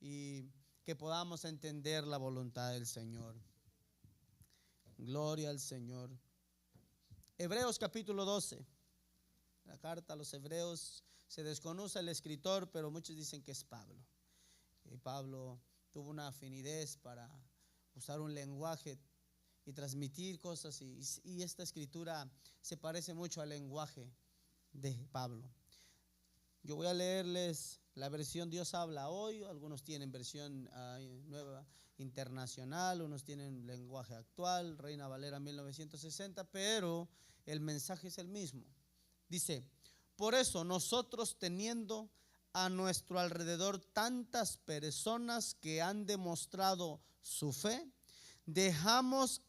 y que podamos entender la voluntad del Señor. Gloria al Señor. Hebreos capítulo 12. La carta a los Hebreos, se desconoce el escritor, pero muchos dicen que es Pablo. Y Pablo tuvo una afinidad para usar un lenguaje y transmitir cosas, y esta escritura se parece mucho al lenguaje de Pablo. Yo voy a leerles la versión Dios habla hoy. Algunos tienen versión nueva internacional, unos tienen lenguaje actual, Reina Valera 1960, pero el mensaje es el mismo. Dice: por eso nosotros, teniendo a nuestro alrededor tantas personas que han demostrado su fe, dejemos,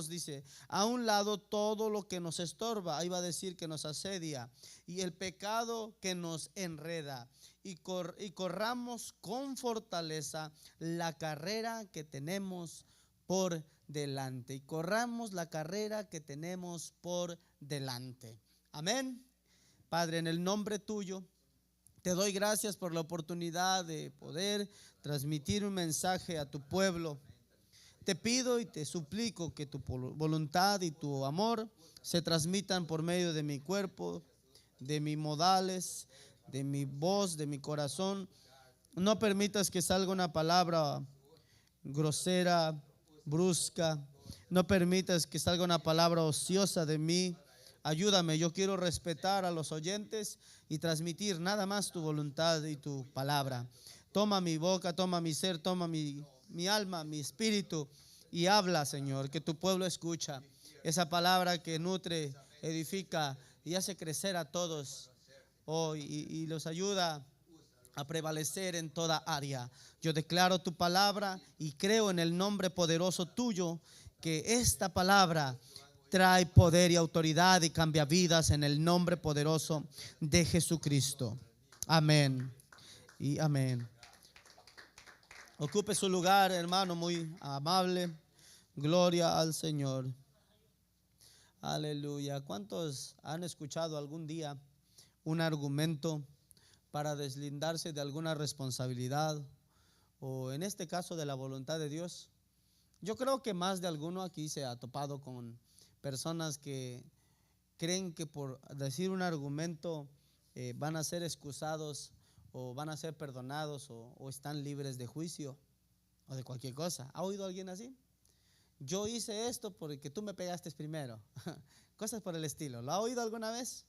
dice, a un lado todo lo que nos estorba. Ahí va a decir que nos asedia, y el pecado que nos enreda, y corramos con fortaleza la carrera que tenemos por delante. Y corramos la carrera que tenemos por delante. Amén. Padre, en el nombre tuyo te doy gracias por la oportunidad de poder transmitir un mensaje a tu pueblo. Te pido y te suplico que tu voluntad y tu amor se transmitan por medio de mi cuerpo, de mis modales, de mi voz, de mi corazón. No permitas que salga una palabra grosera, brusca. No permitas que salga una palabra ociosa de mí. Ayúdame, yo quiero respetar a los oyentes y transmitir nada más tu voluntad y tu palabra. Toma mi boca, toma mi ser, toma mi alma, mi espíritu, y habla, Señor, que tu pueblo escucha esa palabra que nutre, edifica y hace crecer a todos hoy, y los ayuda a prevalecer en toda área. Yo declaro tu palabra y creo en el nombre poderoso tuyo que esta palabra trae poder y autoridad y cambia vidas, en el nombre poderoso de Jesucristo. Amén y amén. Ocupe su lugar, hermano, muy amable. Gloria al Señor. Aleluya. ¿Cuántos han escuchado algún día un argumento para deslindarse de alguna responsabilidad, o en este caso de la voluntad de Dios? Yo creo que más de alguno aquí se ha topado con personas que creen que por decir un argumento van a ser excusados, o van a ser perdonados, o están libres de juicio o de cualquier cosa. ¿Ha oído alguien así? Yo hice esto porque tú me pegaste primero. Cosas por el estilo. ¿Lo ha oído alguna vez?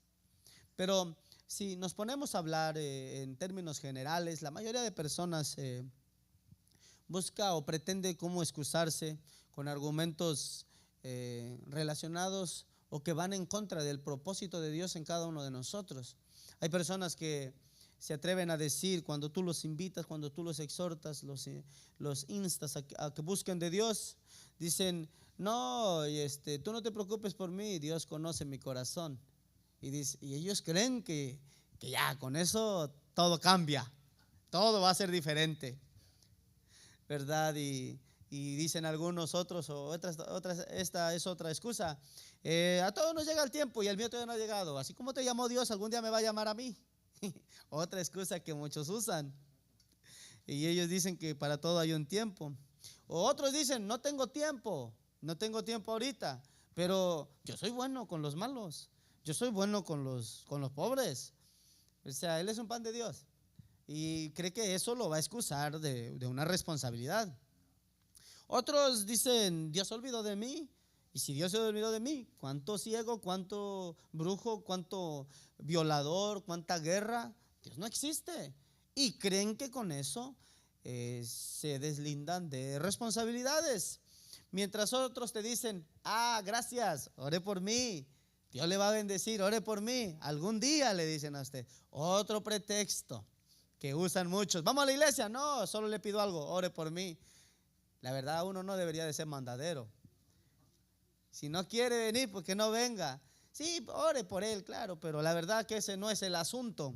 Pero si nos ponemos a hablar en términos generales, la mayoría de personas busca o pretende cómo excusarse con argumentos relacionados o que van en contra del propósito de Dios en cada uno de nosotros. Hay personas que se atreven a decir, cuando tú los invitas, cuando tú los exhortas, los instas a que busquen de Dios, dicen: no, tú no te preocupes por mí, Dios conoce mi corazón. Y ellos creen que ya con eso todo cambia, todo va a ser diferente, ¿verdad? Y dicen algunos otros, o otras, esta es otra excusa: a todos nos llega el tiempo y el mío todavía no ha llegado. Así como te llamó Dios, algún día me va a llamar a mí. Otra excusa que muchos usan. Y ellos dicen que para todo hay un tiempo. O otros dicen: no tengo tiempo ahorita, pero yo soy bueno con los malos, yo soy bueno con los pobres. O sea, Él es un pan de Dios, y cree que eso lo va a excusar de una responsabilidad. Otros dicen: Dios se olvidó de mí. Y si Dios se olvidó de mí, ¿cuánto ciego, cuánto brujo, cuánto violador, cuánta guerra? Dios no existe. Y creen que con eso se deslindan de responsabilidades. Mientras otros te dicen: gracias, ore por mí, Dios le va a bendecir, ore por mí. Algún día le dicen a usted. Otro pretexto que usan muchos: vamos a la iglesia, no, solo le pido algo, ore por mí. La verdad, uno no debería de ser mandadero. Si no quiere venir, pues que no venga. Sí, ore por él, claro, pero la verdad que ese no es el asunto.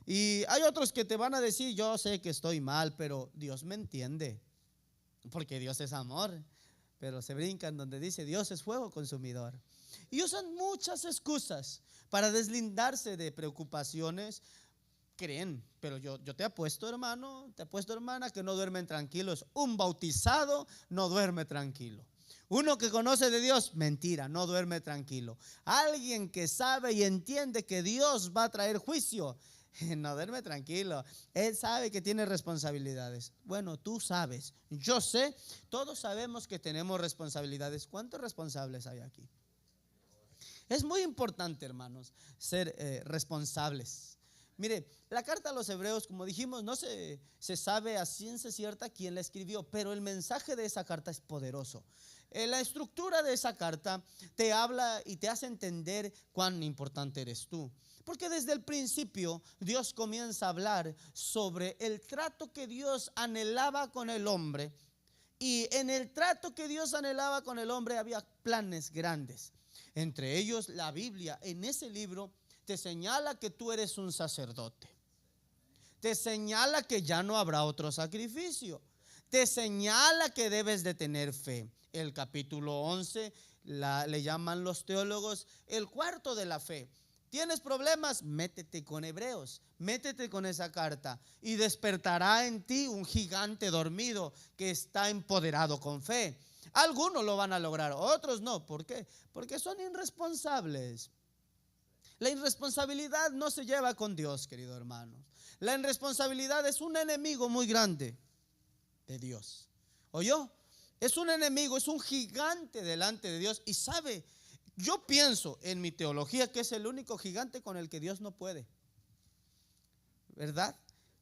Y hay otros que te van a decir: yo sé que estoy mal, pero Dios me entiende, porque Dios es amor. Pero se brincan donde dice: Dios es fuego consumidor. Y usan muchas excusas para deslindarse de preocupaciones creen, pero yo te apuesto, hermano, te apuesto, hermana, que no duermen tranquilos. Un bautizado no duerme tranquilo. Uno que conoce de Dios, mentira, no duerme tranquilo. Alguien que sabe y entiende que Dios va a traer juicio, no duerme tranquilo. Él sabe que tiene responsabilidades. Bueno, tú sabes, yo sé, todos sabemos que tenemos responsabilidades. ¿Cuántos responsables hay aquí? Es muy importante, hermanos, ser responsables. Mire, la carta a los hebreos, como dijimos, no se sabe a ciencia cierta quién la escribió, pero el mensaje de esa carta es poderoso. La estructura de esa carta te habla y te hace entender cuán importante eres tú. Porque desde el principio Dios comienza a hablar sobre el trato que Dios anhelaba con el hombre. Y en el trato que Dios anhelaba con el hombre había planes grandes. Entre ellos la Biblia, en ese libro, te señala que tú eres un sacerdote. Te señala que ya no habrá otro sacrificio. Te señala que debes de tener fe. El capítulo 11 le llaman los teólogos el cuarto de la fe. ¿Tienes problemas? Métete con Hebreos, métete con esa carta y despertará en ti un gigante dormido que está empoderado con fe. Algunos lo van a lograr, otros no. ¿Por qué? Porque son irresponsables. La irresponsabilidad no se lleva con Dios, querido hermano. La irresponsabilidad es un enemigo muy grande de Dios. ¿Oyó? Es un enemigo, es un gigante delante de Dios. Y sabe, yo pienso en mi teología que es el único gigante con el que Dios no puede, ¿verdad?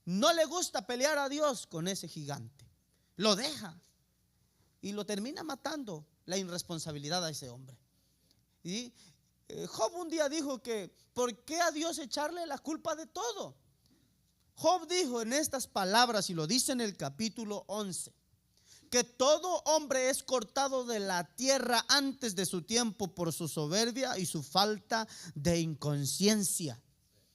No le gusta pelear a Dios con ese gigante. Lo deja y lo termina matando la irresponsabilidad a ese hombre. Y Job un día dijo que ¿por qué a Dios echarle la culpa de todo? Job dijo en estas palabras, y lo dice en el capítulo 11, que todo hombre es cortado de la tierra antes de su tiempo por su soberbia y su falta de inconsciencia.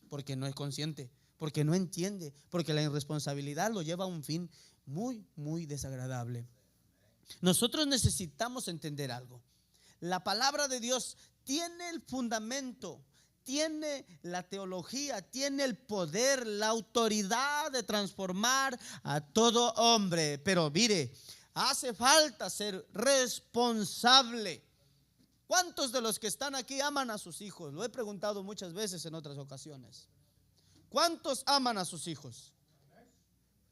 Porque no es consciente, porque no entiende, porque la irresponsabilidad lo lleva a un fin muy, muy desagradable. Nosotros necesitamos entender algo. La palabra de Dios tiene el fundamento, tiene la teología, tiene el poder, la autoridad de transformar a todo hombre. Pero mire, hace falta ser responsable. ¿Cuántos de los que están aquí aman a sus hijos? Lo he preguntado muchas veces en otras ocasiones. ¿Cuántos aman a sus hijos?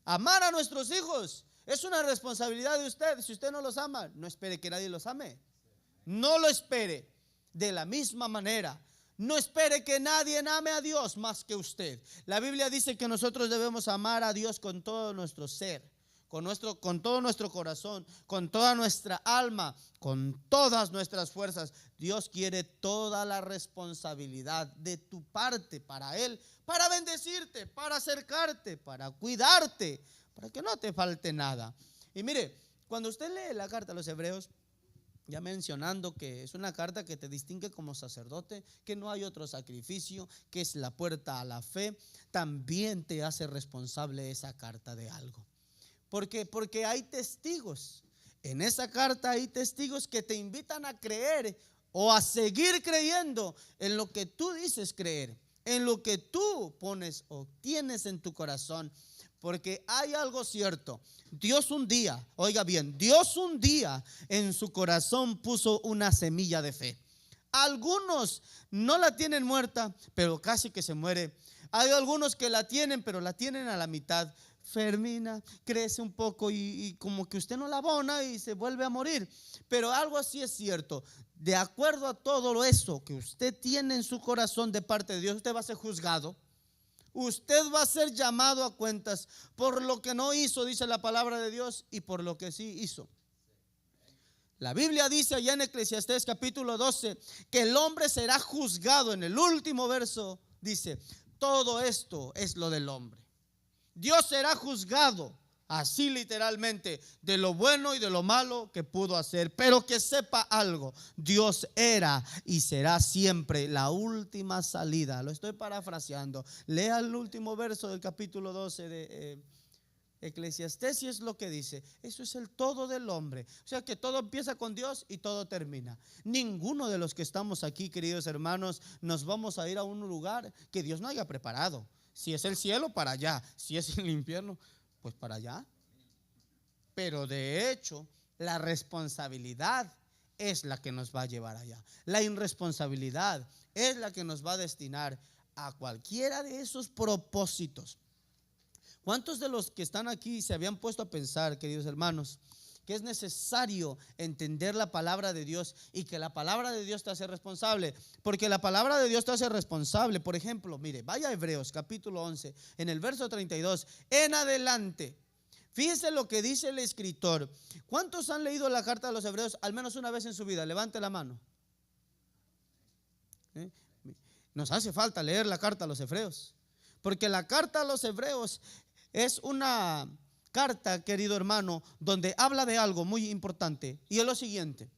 Amar a nuestros hijos es una responsabilidad de usted. Si usted no los ama, no espere que nadie los ame. No lo espere. De la misma manera, no espere que nadie ame a Dios más que usted. La Biblia dice que nosotros debemos amar a Dios con todo nuestro ser, con todo nuestro corazón, con toda nuestra alma, con todas nuestras fuerzas. Dios quiere toda la responsabilidad de tu parte para Él, para bendecirte, para acercarte, para cuidarte, para que no te falte nada. Y mire, cuando usted lee la carta a los hebreos, ya mencionando que es una carta que te distingue como sacerdote, que no hay otro sacrificio, que es la puerta a la fe, también te hace responsable esa carta de algo. ¿Por qué? Porque hay testigos. En esa carta hay testigos que te invitan a creer o a seguir creyendo en lo que tú dices creer, en lo que tú pones o tienes en tu corazón. Porque hay algo cierto. Dios un día, oiga bien, Dios un día en su corazón puso una semilla de fe. Algunos no la tienen muerta, pero casi que se muere. Hay algunos que la tienen, pero la tienen a la mitad. Fermina, crece un poco y como que usted no la abona y se vuelve a morir. Pero algo así es cierto. De acuerdo a todo eso que usted tiene en su corazón de parte de Dios, usted va a ser juzgado. Usted va a ser llamado a cuentas por lo que no hizo, dice la palabra de Dios, y por lo que sí hizo. La Biblia dice allá en Eclesiastés capítulo 12 que el hombre será juzgado. En el último verso dice: todo esto es lo del hombre. Dios será juzgado, así literalmente, de lo bueno y de lo malo que pudo hacer. Pero que sepa algo: Dios era y será siempre la última salida. Lo estoy parafraseando. Lea el último verso del capítulo 12 de Eclesiastés y es lo que dice. Eso es el todo del hombre. O sea que todo empieza con Dios y todo termina. Ninguno de los que estamos aquí, queridos hermanos, nos vamos a ir a un lugar que Dios no haya preparado. Si es el cielo, para allá. Si es el infierno, pues para allá. Pero de hecho, la responsabilidad es la que nos va a llevar allá. La irresponsabilidad es la que nos va a destinar a cualquiera de esos propósitos. ¿Cuántos de los que están aquí se habían puesto a pensar, queridos hermanos, que es necesario entender la palabra de Dios y que la palabra de Dios te hace responsable? Porque la palabra de Dios te hace responsable. Por ejemplo, mire, vaya a Hebreos capítulo 11, en el verso 32 en adelante. Fíjese lo que dice el escritor. ¿Cuántos han leído la carta de los Hebreos al menos una vez en su vida? Levante la mano. Nos hace falta leer la carta a los Hebreos, porque la carta a los Hebreos es una carta, querido hermano, donde habla de algo muy importante, y es lo siguiente.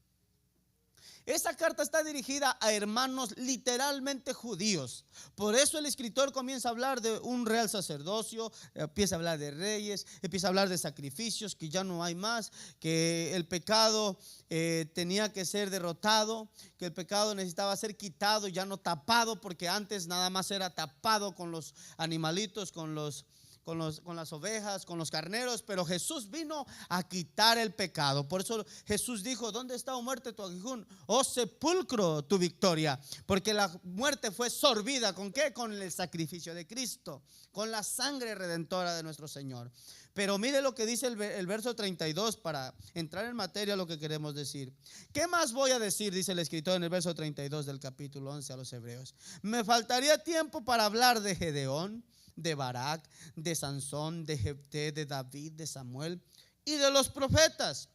Esa carta está dirigida a hermanos literalmente judíos. Por eso el escritor comienza a hablar de un real sacerdocio, empieza a hablar de reyes, empieza a hablar de sacrificios, que ya no hay más, que el pecado tenía que ser derrotado, que el pecado necesitaba ser quitado, ya no tapado, porque antes nada más era tapado con los animalitos, con las ovejas, con los carneros, pero Jesús vino a quitar el pecado. Por eso Jesús dijo: ¿dónde está, oh muerte, tu aguijón? Oh sepulcro, tu victoria. Porque la muerte fue sorbida, ¿con qué? Con el sacrificio de Cristo, con la sangre redentora de nuestro Señor. Pero mire lo que dice el verso 32 para entrar en materia lo que queremos decir. ¿Qué más voy a decir? Dice el escritor en el verso 32 del capítulo 11 a los Hebreos. Me faltaría tiempo para hablar de Gedeón, de Barak, de Sansón, de Jefté, de David, de Samuel y de los profetas.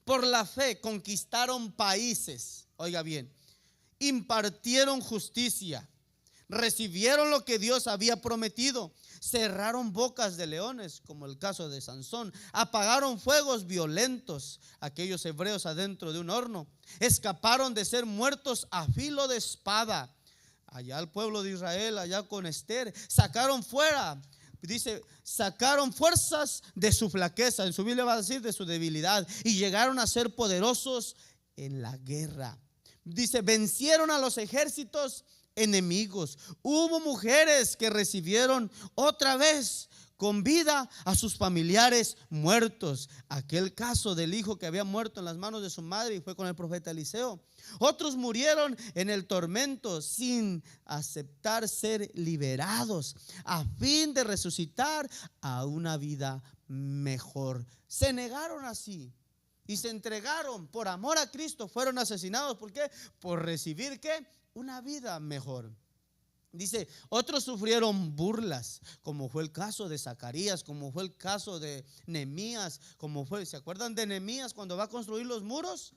Por la fe conquistaron países, oiga bien, impartieron justicia, recibieron lo que Dios había prometido, cerraron bocas de leones, como el caso de Sansón, apagaron fuegos violentos, aquellos hebreos adentro de un horno, escaparon de ser muertos a filo de espada. Allá el pueblo de Israel, allá con Esther, sacaron fuera, dice, sacaron fuerzas de su flaqueza. En su Biblia va a decir de su debilidad, y llegaron a ser poderosos en la guerra. Dice, vencieron a los ejércitos enemigos. Hubo mujeres que recibieron otra vez con vida a sus familiares muertos. Aquel caso del hijo que había muerto en las manos de su madre y fue con el profeta Eliseo. Otros murieron en el tormento sin aceptar ser liberados, a fin de resucitar a una vida mejor. Se negaron así y se entregaron por amor a Cristo. Fueron asesinados. ¿Por qué? Por recibir ¿qué? Una vida mejor. Dice, otros sufrieron burlas, como fue el caso de Zacarías, como fue el caso de Nehemías, como fue, ¿se acuerdan de Nehemías cuando va a construir los muros?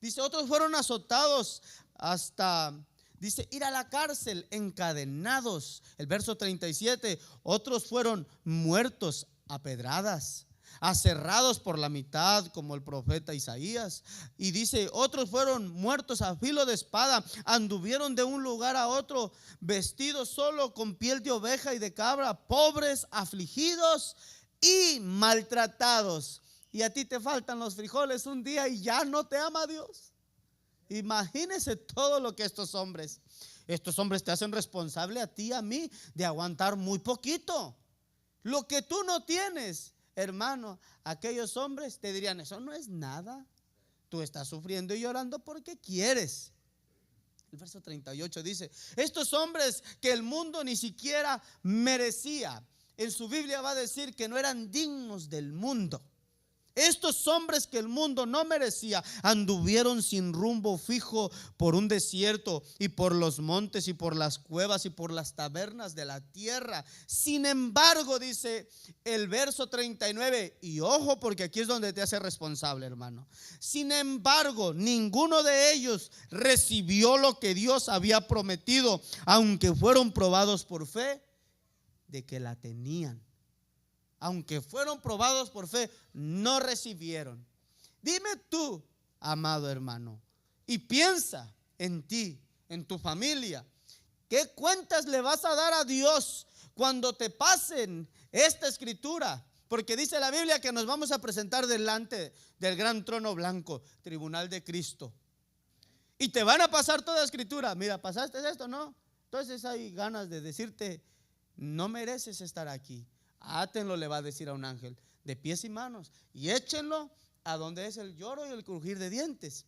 Dice, otros fueron azotados hasta, dice, ir a la cárcel, encadenados. El verso 37, otros fueron muertos a pedradas, aserrados por la mitad, como el profeta Isaías. Y dice, otros fueron muertos a filo de espada, anduvieron de un lugar a otro, vestidos solo con piel de oveja y de cabra, pobres, afligidos y maltratados. Y a ti te faltan los frijoles un día y ya no te ama Dios. Imagínese todo lo que estos hombres te hacen responsable a ti, a mí, de aguantar muy poquito. Lo que tú no tienes, hermano, aquellos hombres te dirían, eso no es nada. Tú estás sufriendo y llorando porque quieres. El verso 38 dice, estos hombres que el mundo ni siquiera merecía, en su Biblia va a decir que no eran dignos del mundo. Estos hombres que el mundo no merecía anduvieron sin rumbo fijo por un desierto y por los montes y por las cuevas y por las tabernas de la tierra. Sin embargo, dice el verso 39, y ojo porque aquí es donde te hace responsable, hermano. Sin embargo, ninguno de ellos recibió lo que Dios había prometido, aunque fueron probados por fe de que la tenían. Aunque fueron probados por fe, no recibieron. Dime tú, amado hermano, y piensa en ti, en tu familia. ¿Qué cuentas le vas a dar a Dios cuando te pasen esta escritura? Porque dice la Biblia que nos vamos a presentar delante del gran trono blanco, tribunal de Cristo. Y te van a pasar toda escritura. Mira, ¿pasaste esto? No. Entonces hay ganas de decirte, no mereces estar aquí. Átenlo, le va a decir a un ángel, de pies y manos, y échenlo a donde es el lloro y el crujir de dientes.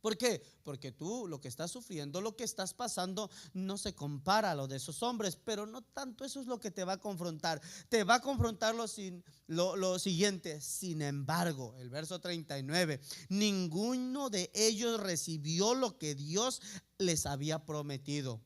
¿Por qué? Porque tú lo que estás sufriendo, lo que estás pasando, no se compara a lo de esos hombres. Pero no tanto eso es lo que te va a confrontar. Te va a confrontar lo siguiente. Sin embargo, el verso 39, ninguno de ellos recibió lo que Dios les había prometido,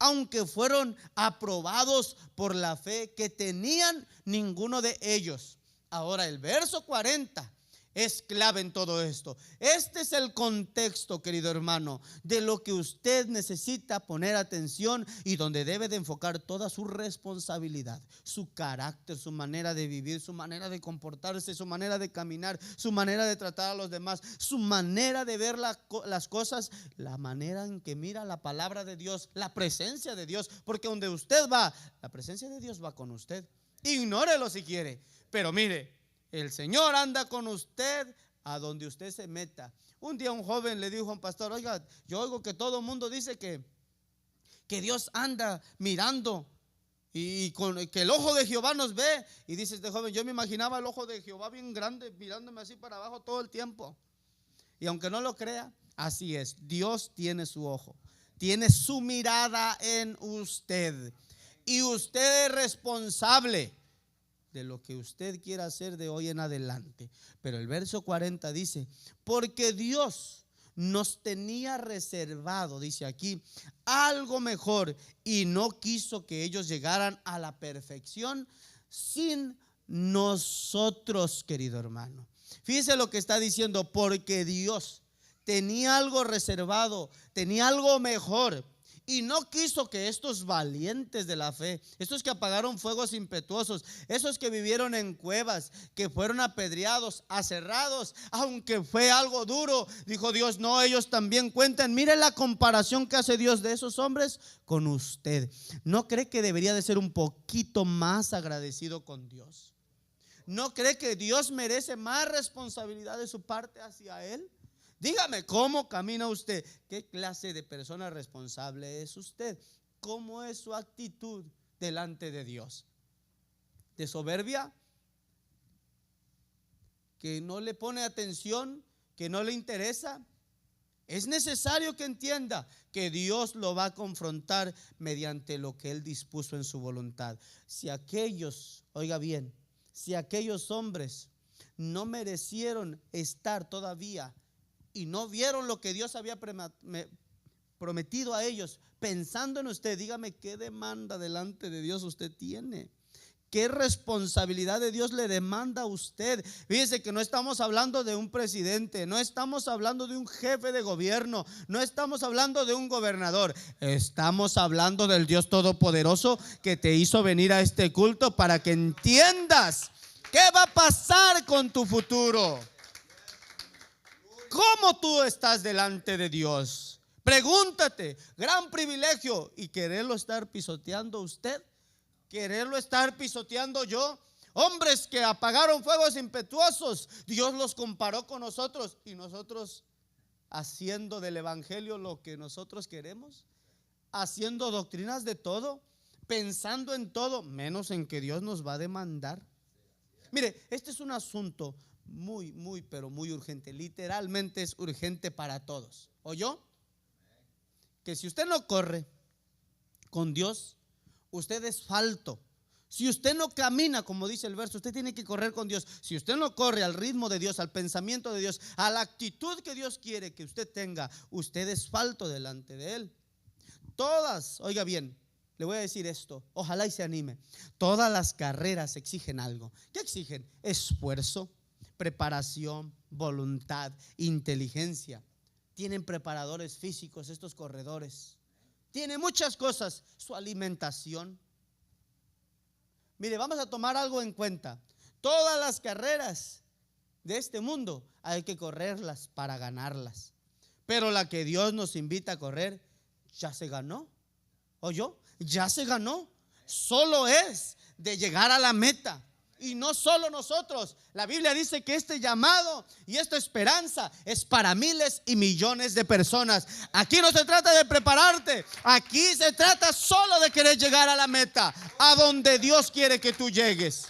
aunque fueron aprobados por la fe que tenían ninguno de ellos. Ahora el verso 40 es clave en todo esto. Este es el contexto, querido hermano, de lo que usted necesita poner atención y donde debe de enfocar toda su responsabilidad, su carácter, su manera de vivir, su manera de comportarse, su manera de caminar, su manera de tratar a los demás, su manera de ver las cosas, la manera en que mira la palabra de Dios, la presencia de Dios. Porque donde usted va, la presencia de Dios va con usted. Ignórelo si quiere, pero mire, el Señor anda con usted a donde usted se meta. Un día un joven le dijo a un pastor: oiga, yo oigo que todo el mundo dice que Dios anda mirando y que el ojo de Jehová nos ve. Y dice este joven: yo me imaginaba el ojo de Jehová bien grande mirándome así para abajo todo el tiempo. Y aunque no lo crea, así es. Dios tiene su ojo, tiene su mirada en usted, y usted es responsable de lo que usted quiera hacer de hoy en adelante. Pero el verso 40 dice: porque Dios nos tenía reservado, dice aquí, algo mejor, y no quiso que ellos llegaran a la perfección sin nosotros, querido hermano. Fíjese lo que está diciendo: porque Dios tenía algo reservado, tenía algo mejor, y no quiso que estos valientes de la fe, estos que apagaron fuegos impetuosos, esos que vivieron en cuevas, que fueron apedreados, aserrados, aunque fue algo duro, dijo Dios, no, ellos también cuentan. Mire la comparación que hace Dios de esos hombres con usted. ¿No cree que debería de ser un poquito más agradecido con Dios? ¿No cree que Dios merece más responsabilidad de su parte hacia Él? Dígame, ¿cómo camina usted? ¿Qué clase de persona responsable es usted? ¿Cómo es su actitud delante de Dios? ¿De soberbia? ¿Que no le pone atención? ¿Que no le interesa? Es necesario que entienda que Dios lo va a confrontar mediante lo que Él dispuso en su voluntad. Si aquellos, oiga bien, si aquellos hombres no merecieron estar todavía y no vieron lo que Dios había prometido a ellos, pensando en usted, dígame, ¿qué demanda delante de Dios usted tiene? ¿Qué responsabilidad de Dios le demanda a usted? Fíjese que no estamos hablando de un presidente, no estamos hablando de un jefe de gobierno, no estamos hablando de un gobernador. Estamos hablando del Dios Todopoderoso que te hizo venir a este culto para que entiendas qué va a pasar con tu futuro. ¿Cómo tú estás delante de Dios? Pregúntate, gran privilegio, y quererlo estar pisoteando usted, quererlo estar pisoteando yo. Hombres que apagaron fuegos impetuosos, Dios los comparó con nosotros, y nosotros haciendo del evangelio lo que nosotros queremos, haciendo doctrinas de todo, pensando en todo, menos en que Dios nos va a demandar. Mire, este es un asunto muy, pero muy urgente. Literalmente es urgente para todos. ¿Oyó? Que si usted no corre con Dios, usted es falto. Si usted no camina, como dice el verso, usted tiene que correr con Dios. Si usted no corre al ritmo de Dios, al pensamiento de Dios, a la actitud que Dios quiere que usted tenga, usted es falto delante de Él. Todas, oiga bien, le voy a decir esto, ojalá y se anime. Todas las carreras exigen algo. ¿Qué exigen? Esfuerzo, preparación, voluntad, inteligencia. Tienen preparadores físicos estos corredores. Tienen muchas cosas. Su alimentación. Mire, vamos a tomar algo en cuenta. Todas las carreras de este mundo hay que correrlas para ganarlas. Pero la que Dios nos invita a correr ya se ganó. ¿Oyó? Ya se ganó. Solo es de llegar a la meta. Y no solo nosotros. La Biblia dice que este llamado y esta esperanza es para miles y millones de personas. Aquí no se trata de prepararte. Aquí se trata solo de querer llegar a la meta, a donde Dios quiere que tú llegues.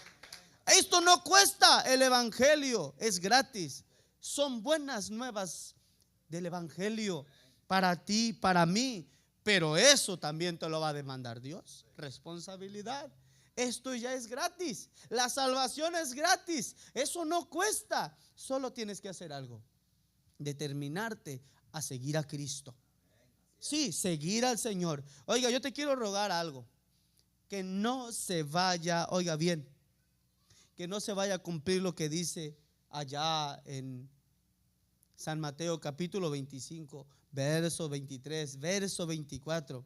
Esto no cuesta. El evangelio es gratis. Son buenas nuevas del evangelio para ti, para mí. Pero eso también te lo va a demandar Dios. Responsabilidad. Esto ya es gratis. La salvación es gratis. Eso no cuesta. Solo tienes que hacer algo. Determinarte a seguir a Cristo. Sí, seguir al Señor. Oiga, yo te quiero rogar algo. Que no se vaya, oiga bien, que no se vaya a cumplir lo que dice allá en San Mateo capítulo 25, verso 23, verso 24.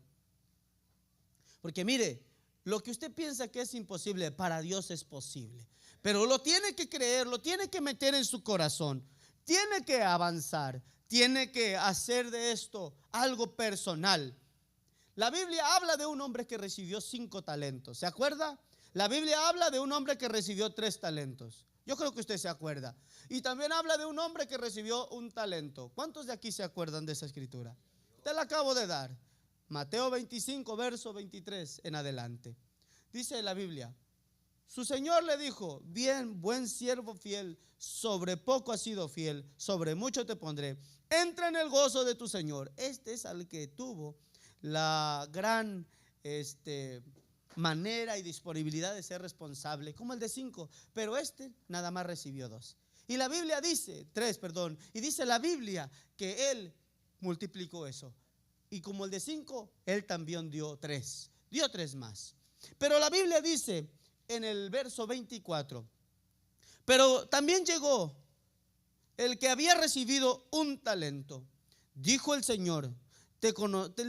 Porque mire, lo que usted piensa que es imposible, para Dios es posible. Pero lo tiene que creer, lo tiene que meter en su corazón. Tiene que avanzar, tiene que hacer de esto algo personal. La Biblia habla de un hombre que recibió 5 talentos. ¿Se acuerda? La Biblia habla de un hombre que recibió 3 talentos. Yo creo que usted se acuerda. Y también habla de un hombre que recibió 1 talento. ¿Cuántos de aquí se acuerdan de esa escritura? Te la acabo de dar. Mateo 25, verso 23 en adelante. Dice la Biblia: su Señor le dijo: bien, buen siervo fiel, sobre poco has sido fiel, sobre mucho te pondré. Entra en el gozo de tu Señor. Este es al que tuvo la gran manera y disponibilidad de ser responsable, como el de 5, pero nada más recibió 2. Y la Biblia dice, 3, perdón, y dice la Biblia que él multiplicó eso. Y como el de 5, él también dio 3 más. Pero la Biblia dice en el verso 24: pero también llegó el que había recibido 1 talento. Dijo el Señor,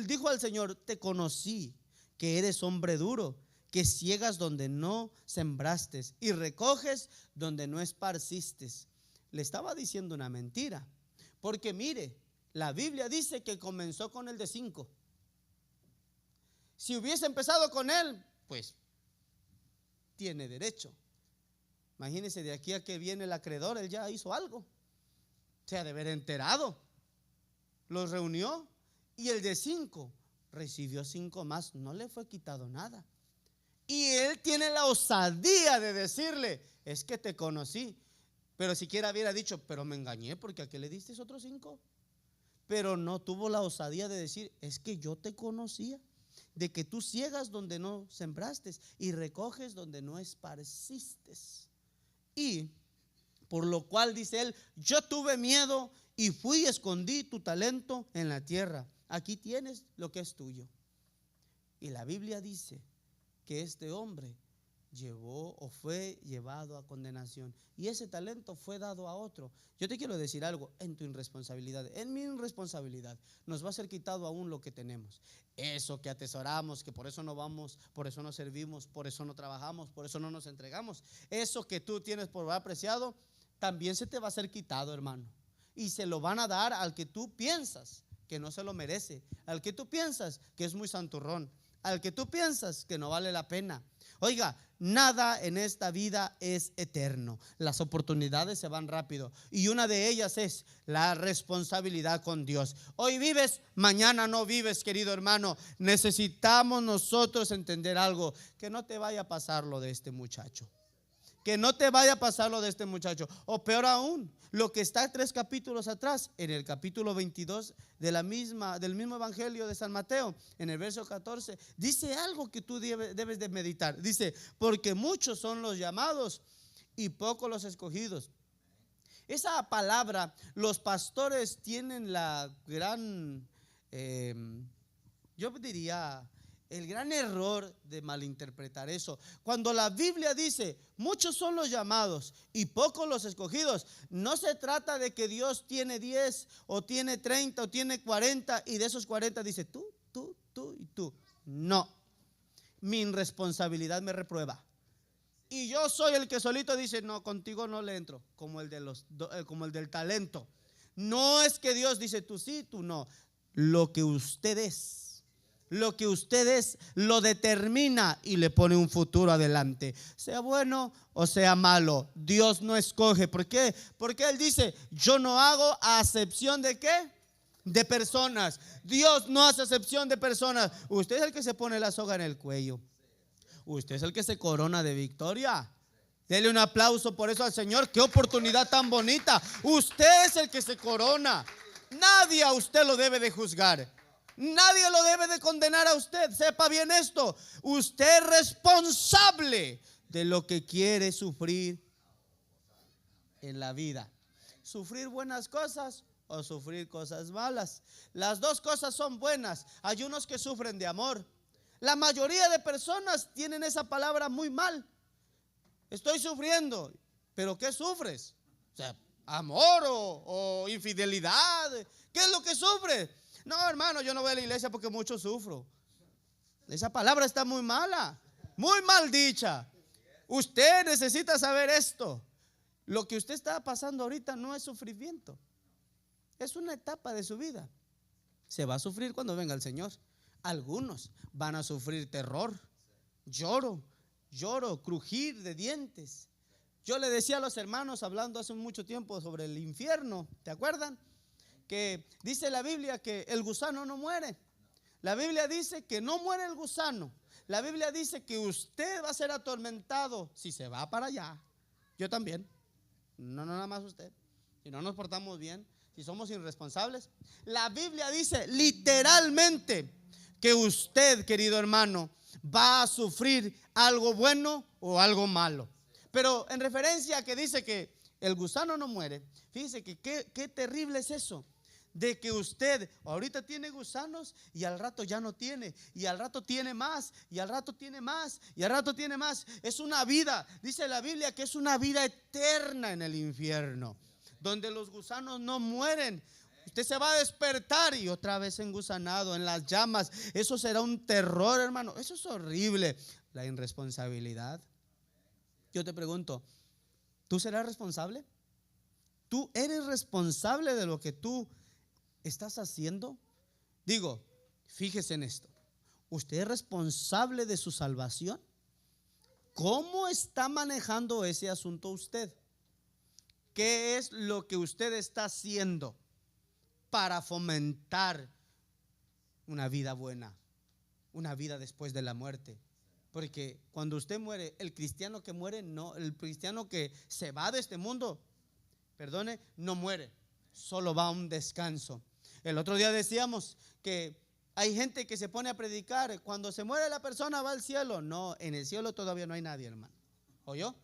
dijo al Señor: te conocí, que eres hombre duro, que ciegas donde no sembraste y recoges donde no esparciste. Le estaba diciendo una mentira, porque mire, la Biblia dice que comenzó con el de 5. Si hubiese empezado con él, pues tiene derecho. Imagínense, de aquí a que viene el acreedor, él ya hizo algo. Se ha de haber enterado. Los reunió. Y el de 5 recibió 5 más, no le fue quitado nada. Y él tiene la osadía de decirle: es que te conocí. Pero siquiera hubiera dicho: pero me engañé, porque a qué le diste otros 5. Pero no tuvo la osadía de decir: es que yo te conocía, de que tú ciegas donde no sembraste y recoges donde no esparciste. Y por lo cual, dice él, yo tuve miedo y fui y escondí tu talento en la tierra. Aquí tienes lo que es tuyo. Y la Biblia dice que este hombre llevó o fue llevado a condenación, y ese talento fue dado a otro. Yo te quiero decir algo: en tu irresponsabilidad, en mi irresponsabilidad, nos va a ser quitado aún lo que tenemos. Eso que atesoramos, que por eso no vamos, por eso no servimos, por eso no trabajamos, por eso no nos entregamos, eso que tú tienes por apreciado, también se te va a ser quitado, hermano. Y se lo van a dar al que tú piensas que no se lo merece, al que tú piensas que es muy santurrón, al que tú piensas que no vale la pena. Oiga, nada en esta vida es eterno. Las oportunidades se van rápido, y una de ellas es la responsabilidad con Dios. Hoy vives, mañana no vives, querido hermano. Necesitamos nosotros entender algo: que no te vaya a pasar lo de este muchacho. Que no te vaya a pasar lo de este muchacho. O peor aún, lo que está 3 capítulos atrás, en el capítulo 22 del mismo evangelio de San Mateo, en el verso 14, dice algo que tú debes de meditar. Dice: porque muchos son los llamados y pocos los escogidos. Esa palabra, los pastores tienen la gran, yo diría, el gran error de malinterpretar eso. Cuando la Biblia dice: muchos son los llamados y pocos los escogidos, no se trata de que Dios tiene 10 o tiene 30 o tiene 40, y de esos 40 dice tú y tú. No, mi irresponsabilidad me reprueba, y yo soy el que solito dice: no, contigo no le entro, como el del talento. No es que Dios dice tú sí, tú no. Lo que usted es, Lo que usted es lo determina y le pone un futuro adelante. Sea bueno o sea malo, Dios no escoge. ¿Por qué? Porque Él dice, yo no hago acepción ¿de qué? De personas. Dios no hace acepción de personas. Usted es el que se pone la soga en el cuello. Usted es el que se corona de victoria. Dele un aplauso por eso al Señor. Qué oportunidad tan bonita. Usted es el que se corona. Nadie a usted lo debe de juzgar. Nadie lo debe de condenar a usted. Sepa bien esto. Usted es responsable de lo que quiere sufrir en la vida. Sufrir buenas cosas o sufrir cosas malas. Las dos cosas son buenas. Hay unos que sufren de amor. La mayoría de personas tienen esa palabra muy mal. Estoy sufriendo. ¿Pero qué sufres? O sea, amor o infidelidad. ¿Qué es lo que sufres? No, hermano, yo no voy a la iglesia porque mucho sufro. Esa palabra está muy mala, muy mal dicha. Usted necesita saber esto. Lo que usted está pasando ahorita no es sufrimiento. Es una etapa de su vida. Se va a sufrir cuando venga el Señor. Algunos van a sufrir terror, lloro, crujir de dientes. Yo le decía a los hermanos, hablando hace mucho tiempo sobre el infierno, ¿te acuerdan? Que dice la Biblia que el gusano no muere. La Biblia dice que no muere el gusano. La Biblia dice que usted va a ser atormentado si se va para allá. Yo también. No nada más usted. Si no nos portamos bien, si somos irresponsables. La Biblia dice literalmente que usted, querido hermano, va a sufrir algo bueno o algo malo. Pero en referencia a que dice que el gusano no muere, fíjese que qué terrible es eso. De que usted ahorita tiene gusanos y al rato ya no tiene, y al rato tiene más, y al rato tiene más, y al rato tiene más. Es una vida, dice la Biblia que es una vida eterna en el infierno, donde los gusanos no mueren. Usted se va a despertar y otra vez engusanado en las llamas. Eso será un terror, hermano. Eso es horrible. La irresponsabilidad. Yo te pregunto, ¿tú serás responsable? ¿Tú eres responsable de lo que tú estás haciendo? Digo, fíjese en esto. ¿Usted es responsable de su salvación? ¿Cómo está manejando ese asunto usted? ¿Qué es lo que usted está haciendo para fomentar una vida buena, una vida después de la muerte? Porque cuando usted muere, el cristiano que muere, no, el cristiano que se va de este mundo, perdone, no muere, solo va a un descanso. El otro día decíamos que hay gente que se pone a predicar, cuando se muere la persona va al cielo. No, en el cielo todavía no hay nadie, hermano. ¿Oyó?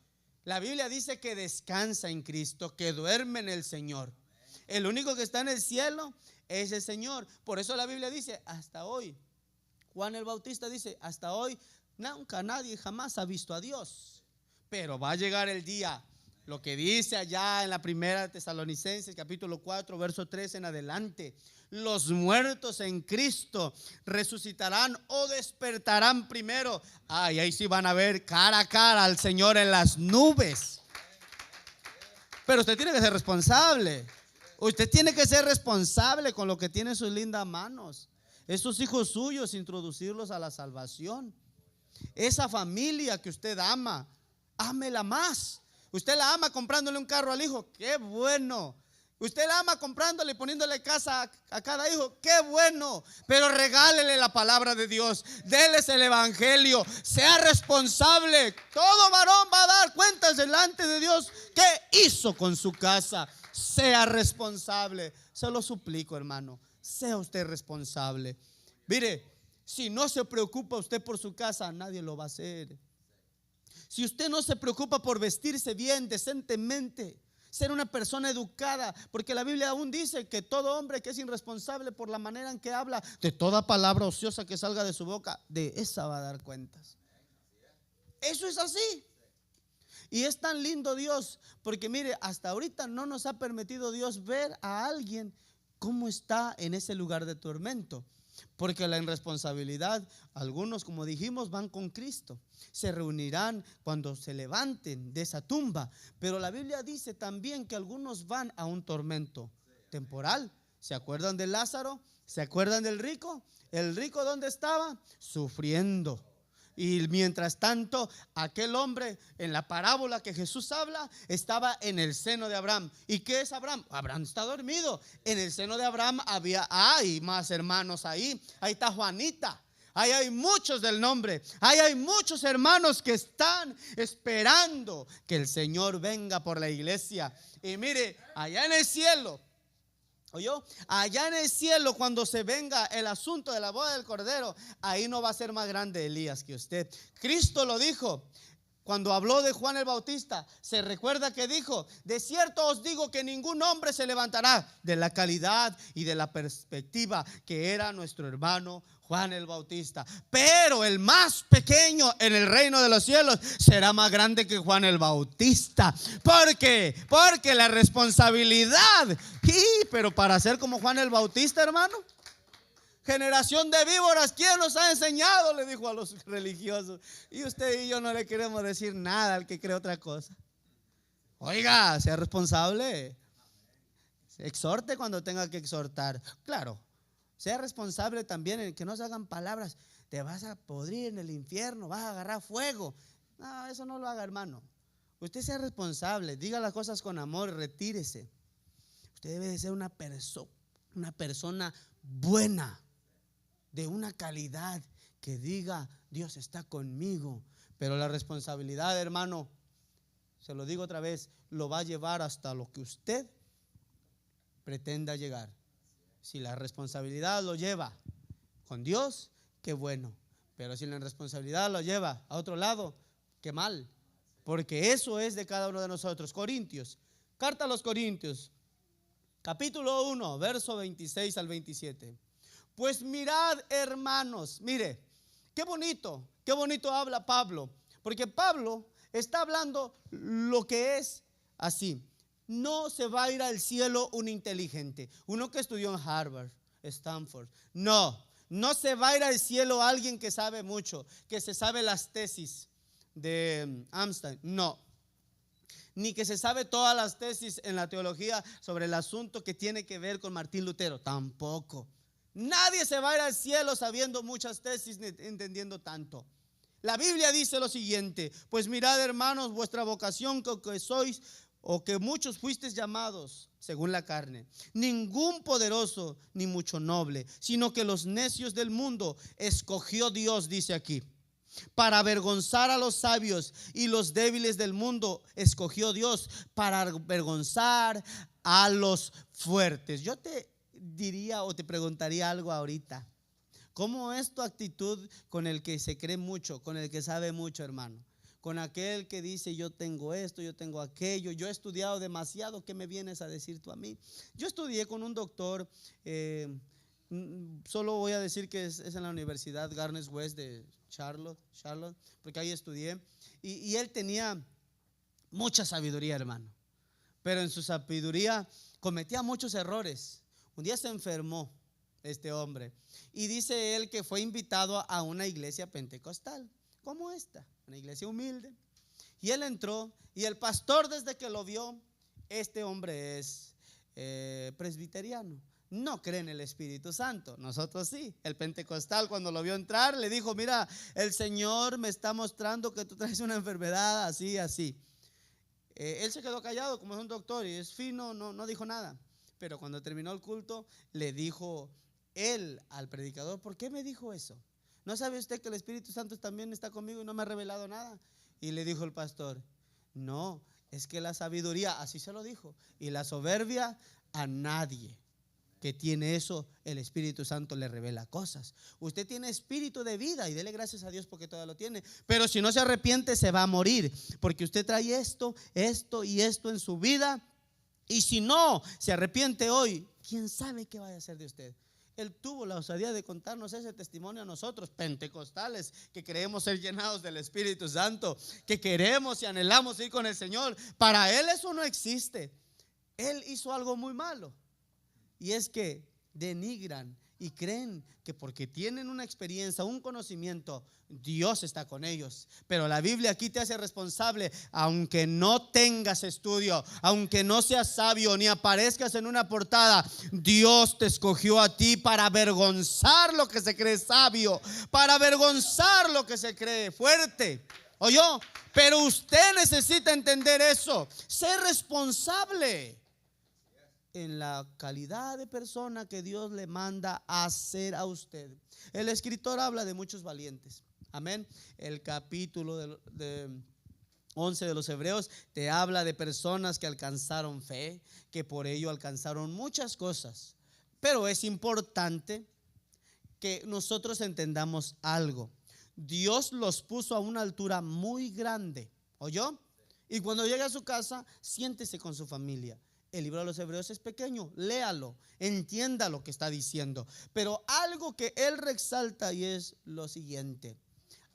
La Biblia dice que descansa en Cristo, que duerme en el Señor. El único que está en el cielo es el Señor. Por eso la Biblia dice, hasta hoy, Juan el Bautista dice, hasta hoy nunca nadie jamás ha visto a Dios. Pero va a llegar el día. Lo que dice allá en la primera de Tesalonicenses capítulo 4 verso 3 en adelante: los muertos en Cristo resucitarán o despertarán primero. Ay, ahí sí van a ver cara a cara al Señor en las nubes. Pero usted tiene que ser responsable. Usted tiene que ser responsable con lo que tiene en sus lindas manos. Esos hijos suyos, introducirlos a la salvación. Esa familia que usted ama, ámela más. Usted la ama comprándole un carro al hijo, qué bueno. Usted la ama comprándole y poniéndole casa a cada hijo, qué bueno. Pero regálele la palabra de Dios, déles el evangelio, sea responsable. Todo varón va a dar cuentas delante de Dios qué hizo con su casa. Sea responsable, se lo suplico, hermano, sea usted responsable. Mire, si no se preocupa usted por su casa, nadie lo va a hacer. Si usted no se preocupa por vestirse bien, decentemente, ser una persona educada, porque la Biblia aún dice que todo hombre que es irresponsable por la manera en que habla, de toda palabra ociosa que salga de su boca, de esa va a dar cuentas. Eso es así. Y es tan lindo Dios, porque mire, hasta ahorita no nos ha permitido Dios ver a alguien cómo está en ese lugar de tormento. Porque la irresponsabilidad, algunos, como dijimos, van con Cristo, se reunirán cuando se levanten de esa tumba. Pero la Biblia dice también que algunos van a un tormento temporal ¿Se acuerdan de Lázaro? ¿Se acuerdan del rico? ¿El rico dónde estaba? Sufriendo. Y mientras tanto, aquel hombre en la parábola que Jesús habla estaba en el seno de Abraham. ¿Y qué es Abraham? Abraham está dormido. En el seno de Abraham hay más hermanos ahí. Ahí está Juanita. Ahí hay muchos del nombre. Ahí hay muchos hermanos que están esperando que el Señor venga por la iglesia. Y mire, allá en el cielo, ¿oyó? Allá en el cielo, cuando se venga el asunto de la boda del Cordero, ahí no va a ser más grande Elías que usted. Cristo lo dijo cuando habló de Juan el Bautista. Se recuerda que dijo: de cierto os digo que ningún hombre se levantará de la calidad y de la perspectiva que era nuestro hermano Juan el Bautista, pero el más pequeño en el reino de los cielos será más grande que Juan el Bautista. ¿Por qué? Porque la responsabilidad, pero para ser como Juan el Bautista, hermano, generación de víboras, ¿quién nos ha enseñado? Le dijo a los religiosos. Y usted y yo no le queremos decir nada al que cree otra cosa. Oiga, sea responsable, exhorte cuando tenga que exhortar. Claro, sea responsable también en que no se hagan palabras: te vas a podrir en el infierno, vas a agarrar fuego. No, eso no lo haga, hermano. Usted sea responsable, diga las cosas con amor, retírese. Usted debe de ser una persona buena, de una calidad, que diga: Dios está conmigo. Pero la responsabilidad, hermano, se lo digo otra vez, lo va a llevar hasta lo que usted pretenda llegar. Si la responsabilidad lo lleva con Dios, qué bueno. Pero si la responsabilidad lo lleva a otro lado, qué mal. Porque eso es de cada uno de nosotros. Corintios, carta a los Corintios, capítulo 1, verso 26 al 27. Pues mirad, hermanos, mire, qué bonito habla Pablo. Porque Pablo está hablando lo que es así. No se va a ir al cielo un inteligente, uno que estudió en Harvard, Stanford. No se va a ir al cielo alguien que sabe mucho, que se sabe las tesis de Einstein. No, ni que se sabe todas las tesis en la teología sobre el asunto que tiene que ver con Martín Lutero. Tampoco. Nadie se va a ir al cielo sabiendo muchas tesis ni entendiendo tanto. La Biblia dice lo siguiente: pues mirad, hermanos, vuestra vocación, que sois, o que muchos fuisteis llamados según la carne. Ningún poderoso ni mucho noble, sino que los necios del mundo escogió Dios, dice aquí, para avergonzar a los sabios, y los débiles del mundo escogió Dios para avergonzar a los fuertes. Yo te diría o te preguntaría algo ahorita: ¿cómo es tu actitud con el que se cree mucho, con el que sabe mucho, hermano? Con aquel que dice: yo tengo esto, yo tengo aquello, yo he estudiado demasiado, ¿qué me vienes a decir tú a mí? Yo estudié con un doctor, solo voy a decir que es en la Universidad Garnet West de Charlotte, porque ahí estudié, y él tenía mucha sabiduría, hermano, pero en su sabiduría cometía muchos errores. Un día se enfermó este hombre, y dice él que fue invitado a una iglesia pentecostal como esta, una iglesia humilde, y él entró, y el pastor, desde que lo vio, este hombre es presbiteriano, no cree en el Espíritu Santo. Nosotros sí. El pentecostal, cuando lo vio entrar, le dijo: mira, el Señor me está mostrando que tú traes una enfermedad así, así. Él se quedó callado, como es un doctor y es fino, no dijo nada. Pero cuando terminó el culto, le dijo él al predicador: ¿por qué me dijo eso? ¿No sabe usted que el Espíritu Santo también está conmigo y no me ha revelado nada? Y le dijo el pastor: no, es que la sabiduría, así se lo dijo, y la soberbia, a nadie que tiene eso, el Espíritu Santo le revela cosas. Usted tiene espíritu de vida y dele gracias a Dios porque todo lo tiene. Pero si no se arrepiente, se va a morir, porque usted trae esto y esto en su vida. Y si no se arrepiente hoy, ¿quién sabe qué vaya a hacer de usted? Él tuvo la osadía de contarnos ese testimonio a nosotros, pentecostales, que queremos ser llenados del Espíritu Santo, que queremos y anhelamos ir con el Señor. Para él eso no existe. Él hizo algo muy malo, y es que denigran y creen que porque tienen una experiencia, un conocimiento, Dios está con ellos. Pero la Biblia aquí te hace responsable. Aunque no tengas estudio, aunque no seas sabio ni aparezcas en una portada, Dios te escogió a ti para avergonzar lo que se cree sabio, para avergonzar lo que se cree fuerte. ¿Oyó? Pero usted necesita entender eso. Ser responsable en la calidad de persona que Dios le manda a ser a usted. El escritor habla de muchos valientes. Amén. El capítulo 11 de los Hebreos te habla de personas que alcanzaron fe, que por ello alcanzaron muchas cosas. Pero es importante que nosotros entendamos algo. Dios los puso a una altura muy grande. ¿Oyó? Y cuando llegue a su casa, siéntese con su familia. El libro de los Hebreos es pequeño, léalo, entienda lo que está diciendo. Pero algo que él resalta y es lo siguiente: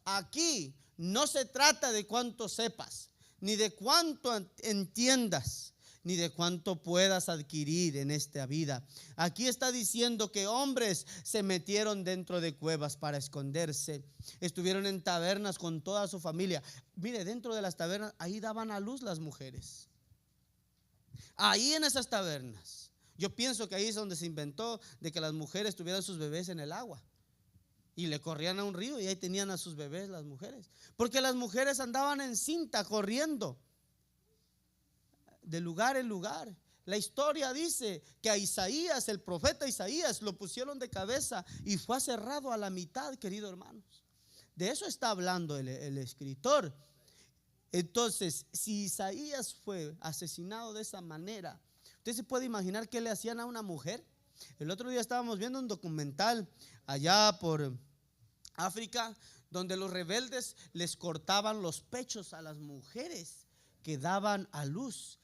aquí no se trata de cuánto sepas, ni de cuánto entiendas, ni de cuánto puedas adquirir en esta vida. Aquí está diciendo que hombres se metieron dentro de cuevas para esconderse, estuvieron en tabernas con toda su familia. Mire, dentro de las tabernas, ahí daban a luz las mujeres. Ahí en esas tabernas, yo pienso que ahí es donde se inventó de que las mujeres tuvieran sus bebés en el agua y le corrían a un río y ahí tenían a sus bebés las mujeres, porque las mujeres andaban en cinta corriendo de lugar en lugar. La historia dice que a Isaías, el profeta Isaías, lo pusieron de cabeza y fue aserrado a la mitad, queridos hermanos. De eso está hablando el escritor. Entonces, si Isaías fue asesinado de esa manera, ¿usted se puede imaginar qué le hacían a una mujer? El otro día estábamos viendo un documental allá por África, donde los rebeldes les cortaban los pechos a las mujeres que daban a luz,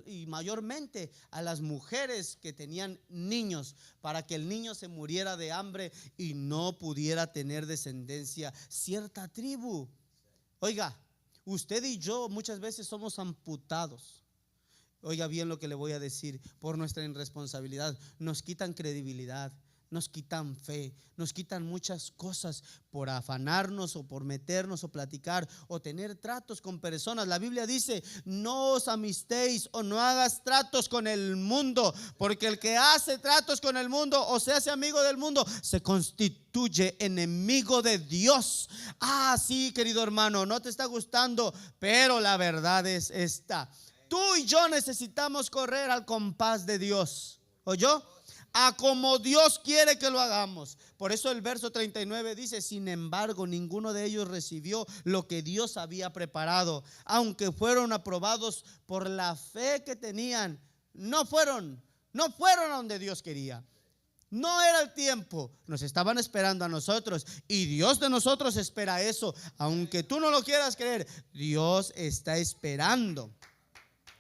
y mayormente a las mujeres que tenían niños, para que el niño se muriera de hambre y no pudiera tener descendencia cierta tribu. Oiga, usted y yo muchas veces somos amputados. Oiga bien lo que le voy a decir. Por nuestra irresponsabilidad nos quitan credibilidad, nos quitan fe, nos quitan muchas cosas por afanarnos o por meternos o platicar o tener tratos con personas. La Biblia dice: no os amistéis o no hagas tratos con el mundo, porque el que hace tratos con el mundo o se hace amigo del mundo se constituye enemigo de Dios. Ah, sí, querido hermano, no te está gustando, pero la verdad es esta: tú y yo necesitamos correr al compás de Dios. ¿Oyó? A como Dios quiere que lo hagamos. Por eso el verso 39 dice: sin embargo, ninguno de ellos recibió lo que Dios había preparado. Aunque fueron aprobados por la fe que tenían, no fueron a donde Dios quería. No era el tiempo. Nos estaban esperando a nosotros, y Dios de nosotros espera eso. Aunque tú no lo quieras creer, Dios está esperando.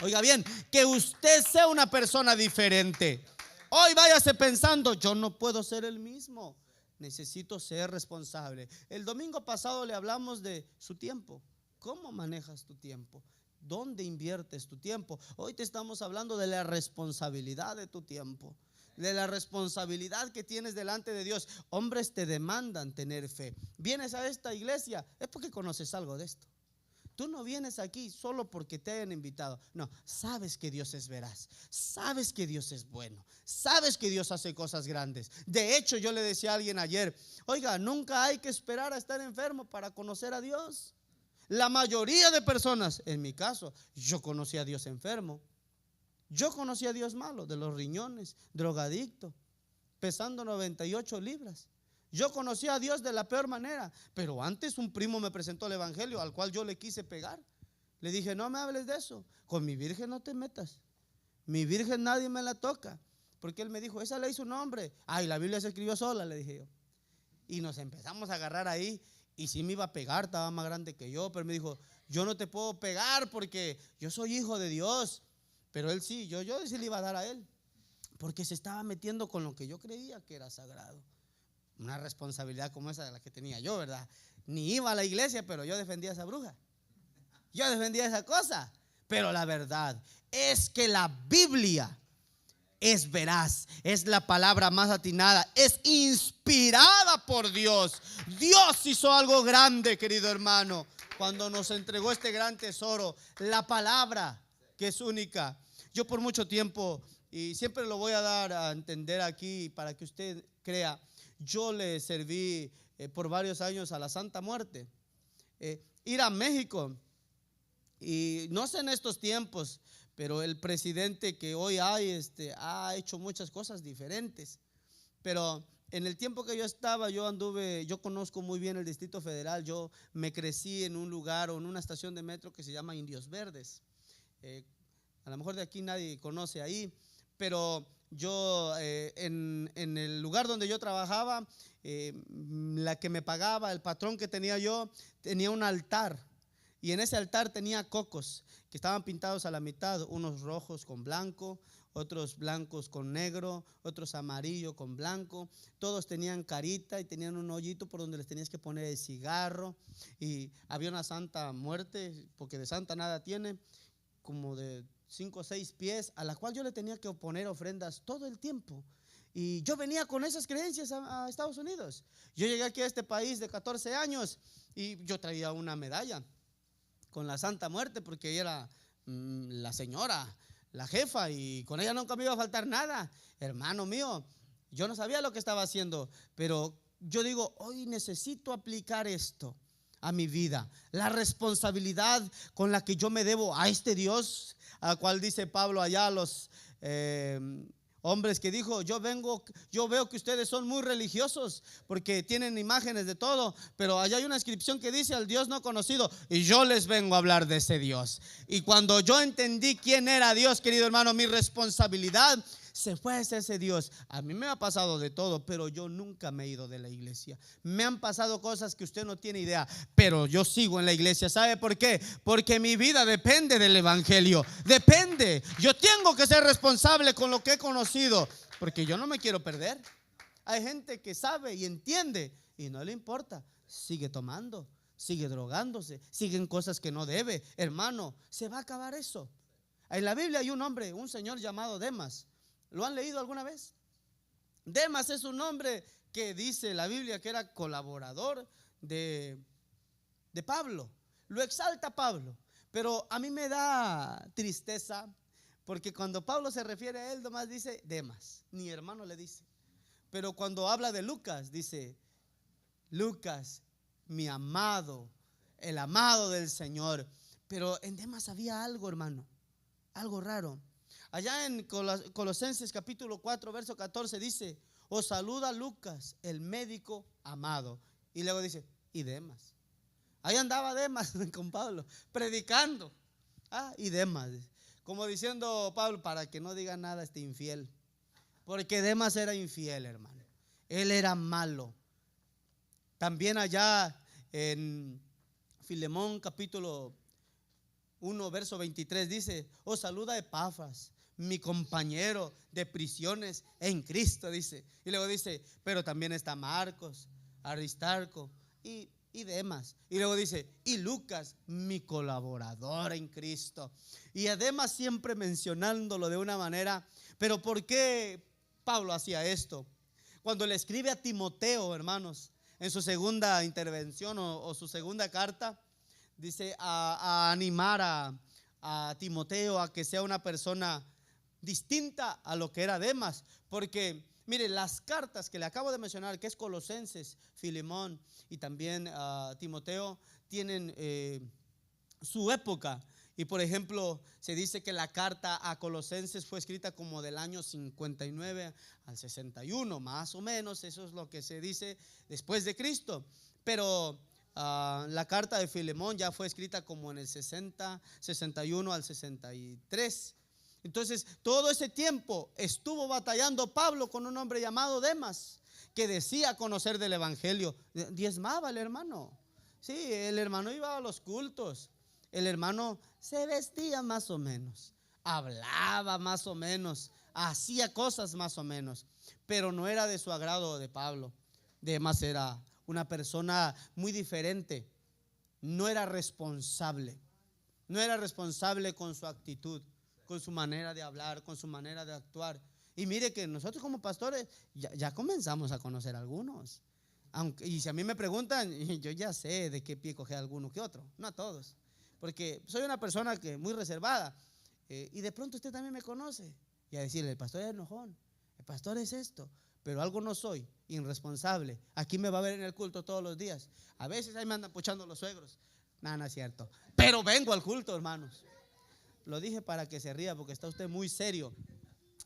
Oiga bien, que usted sea una persona diferente. Hoy váyase pensando: yo no puedo ser el mismo, necesito ser responsable. El domingo pasado le hablamos de su tiempo. ¿Cómo manejas tu tiempo? ¿Dónde inviertes tu tiempo? Hoy te estamos hablando de la responsabilidad de tu tiempo, de la responsabilidad que tienes delante de Dios. Hombres te demandan tener fe. Vienes a esta iglesia, es porque conoces algo de esto. Tú no vienes aquí solo porque te hayan invitado. No, sabes que Dios es veraz, sabes que Dios es bueno, sabes que Dios hace cosas grandes. De hecho, yo le decía a alguien ayer: oiga, nunca hay que esperar a estar enfermo para conocer a Dios. La mayoría de personas, en mi caso, yo conocí a Dios enfermo. Yo conocí a Dios malo, de los riñones, drogadicto, pesando 98 libras. Yo conocí a Dios de la peor manera. Pero antes un primo me presentó el evangelio, al cual yo le quise pegar. Le dije: no me hables de eso, con mi virgen no te metas, mi virgen nadie me la toca. Porque él me dijo: esa le hizo un hombre. Ay, la Biblia se escribió sola, le dije yo. Y nos empezamos a agarrar ahí. Y sí me iba a pegar, estaba más grande que yo, pero me dijo: yo no te puedo pegar porque yo soy hijo de Dios. Pero él sí, yo sí le iba a dar a él, porque se estaba metiendo con lo que yo creía que era sagrado. Una responsabilidad como esa de la que tenía yo, ¿verdad? Ni iba a la iglesia, pero yo defendía a esa bruja, yo defendía esa cosa. Pero la verdad es que la Biblia es veraz, es la palabra más atinada, es inspirada por Dios. Dios hizo algo grande, querido hermano, cuando nos entregó este gran tesoro, la palabra que es única. Yo por mucho tiempo, y siempre lo voy a dar a entender aquí para que usted crea, yo le serví por varios años a la Santa Muerte. Ir a México, y no sé en estos tiempos, pero el presidente que hoy hay ha hecho muchas cosas diferentes. Pero en el tiempo que yo estaba, yo conozco muy bien el Distrito Federal. Yo me crecí en un lugar o en una estación de metro que se llama Indios Verdes. A lo mejor de aquí nadie conoce ahí, pero yo en el lugar donde yo trabajaba, la que me pagaba, el patrón que tenía yo, tenía un altar. Y en ese altar tenía cocos que estaban pintados a la mitad, unos rojos con blanco, otros blancos con negro, otros amarillo con blanco. Todos tenían carita y tenían un hoyito por donde les tenías que poner el cigarro. Y había una Santa Muerte, porque de santa nada tiene, como de 5 o 6 pies, a la cual yo le tenía que poner ofrendas todo el tiempo. Y yo venía con esas creencias a Estados Unidos. Yo llegué aquí a este país de 14 años y yo traía una medalla con la Santa Muerte, porque ella era la señora, la jefa, y con ella nunca me iba a faltar nada. Hermano mío, yo no sabía lo que estaba haciendo, pero yo digo, hoy necesito aplicar esto a mi vida, la responsabilidad con la que yo me debo a este Dios, al cual dice Pablo allá a los hombres que dijo, yo veo que ustedes son muy religiosos porque tienen imágenes de todo, pero allá hay una inscripción que dice al Dios no conocido, y yo les vengo a hablar de ese Dios. Y cuando yo entendí quién era Dios, querido hermano, mi responsabilidad se fue hacia ese Dios. A mí me ha pasado de todo, pero yo nunca me he ido de la iglesia. Me han pasado cosas que usted no tiene idea, pero yo sigo en la iglesia. ¿Sabe por qué? Porque mi vida depende del evangelio. Depende. Yo tengo que ser responsable con lo que he conocido, porque yo no me quiero perder. Hay gente que sabe y entiende y no le importa. Sigue tomando, sigue drogándose, siguen cosas que no debe. Hermano, se va a acabar eso. En la Biblia hay un hombre, un señor llamado Demas. ¿Lo han leído alguna vez? Demas es un hombre que dice la Biblia que era colaborador de Pablo. Lo exalta Pablo, pero a mí me da tristeza porque cuando Pablo se refiere a él, nomás dice Demas, ni hermano le dice. Pero cuando habla de Lucas, dice Lucas, mi amado, el amado del Señor. Pero en Demas había algo, hermano, algo raro. Allá en Colosenses capítulo 4 verso 14 dice, os saluda Lucas, el médico amado. Y luego dice, y Demas. Ahí andaba Demas con Pablo predicando. Y Demas, como diciendo Pablo, para que no diga nada este infiel, porque Demas era infiel, hermano. Él era malo. También allá en Filemón capítulo 1 verso 23 dice, os saluda Epafras, mi compañero de prisiones en Cristo, dice. Y luego dice, pero también está Marcos, Aristarco y Demas. Y luego dice, y Lucas, mi colaborador en Cristo. Y además siempre mencionándolo de una manera. Pero ¿por qué Pablo hacía esto? Cuando le escribe a Timoteo, hermanos, en su segunda intervención o su segunda carta, dice a animar a Timoteo a que sea una persona distinta a lo que era Demas. Porque mire, las cartas que le acabo de mencionar, que es Colosenses, Filemón y también Timoteo, tienen su época. Y por ejemplo, se dice que la carta a Colosenses fue escrita como del año 59 al 61, más o menos. Eso es lo que se dice después de Cristo. Pero la carta de Filemón ya fue escrita como en el 60, 61 al 63. Entonces, todo ese tiempo estuvo batallando Pablo con un hombre llamado Demas, que decía conocer del evangelio. Diezmaba el hermano. Sí, el hermano iba a los cultos. El hermano se vestía más o menos, hablaba más o menos, hacía cosas más o menos, pero no era de su agrado de Pablo. Demas era una persona muy diferente. No era responsable. No era responsable con su actitud, con su manera de hablar, con su manera de actuar. Y mire que nosotros como pastores ya comenzamos a conocer a algunos. Y si a mí me preguntan, yo ya sé de qué pie coger a alguno que otro, no a todos, porque soy una persona que muy reservada. Y de pronto usted también me conoce y a decirle, el pastor es enojón, el pastor es esto, pero algo no soy, irresponsable. Aquí me va a ver en el culto todos los días. A veces ahí me andan puchando los suegros. Nada, no es cierto, pero vengo al culto, hermanos. Lo dije para que se ría porque está usted muy serio.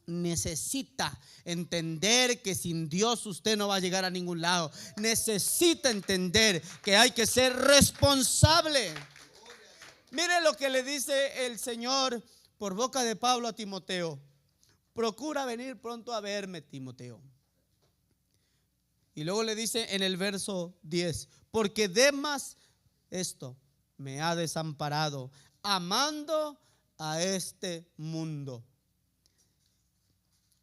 Necesita entender que sin Dios usted no va a llegar a ningún lado. Necesita entender que hay que ser responsable. Mire lo que le dice el Señor por boca de Pablo a Timoteo: procura venir pronto a verme, Timoteo. Y luego le dice en el verso 10: porque Demas esto me ha desamparado, amando a este mundo.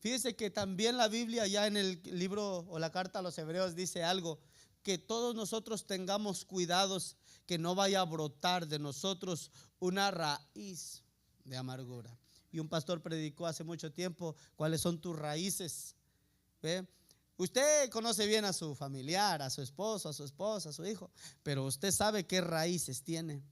Fíjese que también la Biblia, ya en el libro o la carta a los Hebreos, dice algo: que todos nosotros tengamos cuidados que no vaya a brotar de nosotros una raíz de amargura. Y un pastor predicó hace mucho tiempo: ¿cuáles son tus raíces? ¿Ve? Usted conoce bien a su familiar, a su esposo, a su esposa, a su hijo, pero usted sabe qué raíces tiene.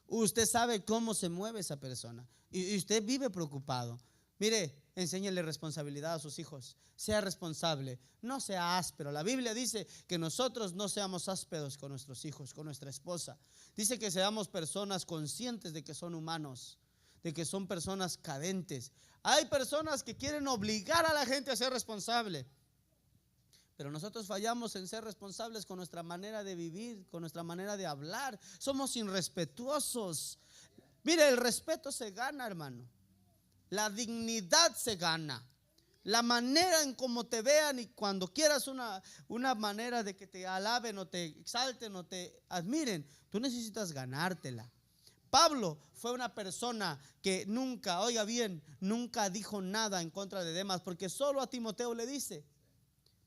Usted sabe cómo se mueve esa persona y usted vive preocupado. Mire, enséñele responsabilidad a sus hijos. Sea responsable, no sea áspero. La Biblia dice que nosotros no seamos ásperos con nuestros hijos, con nuestra esposa. Dice que seamos personas conscientes de que son humanos, de que son personas cadentes. Hay personas que quieren obligar a la gente a ser responsable, pero nosotros fallamos en ser responsables con nuestra manera de vivir, con nuestra manera de hablar. Somos irrespetuosos. Mire, el respeto se gana, hermano. La dignidad se gana. La manera en cómo te vean, y cuando quieras una manera de que te alaben o te exalten o te admiren, tú necesitas ganártela. Pablo fue una persona que nunca, oiga bien, nunca dijo nada en contra de Demas, porque solo a Timoteo le dice.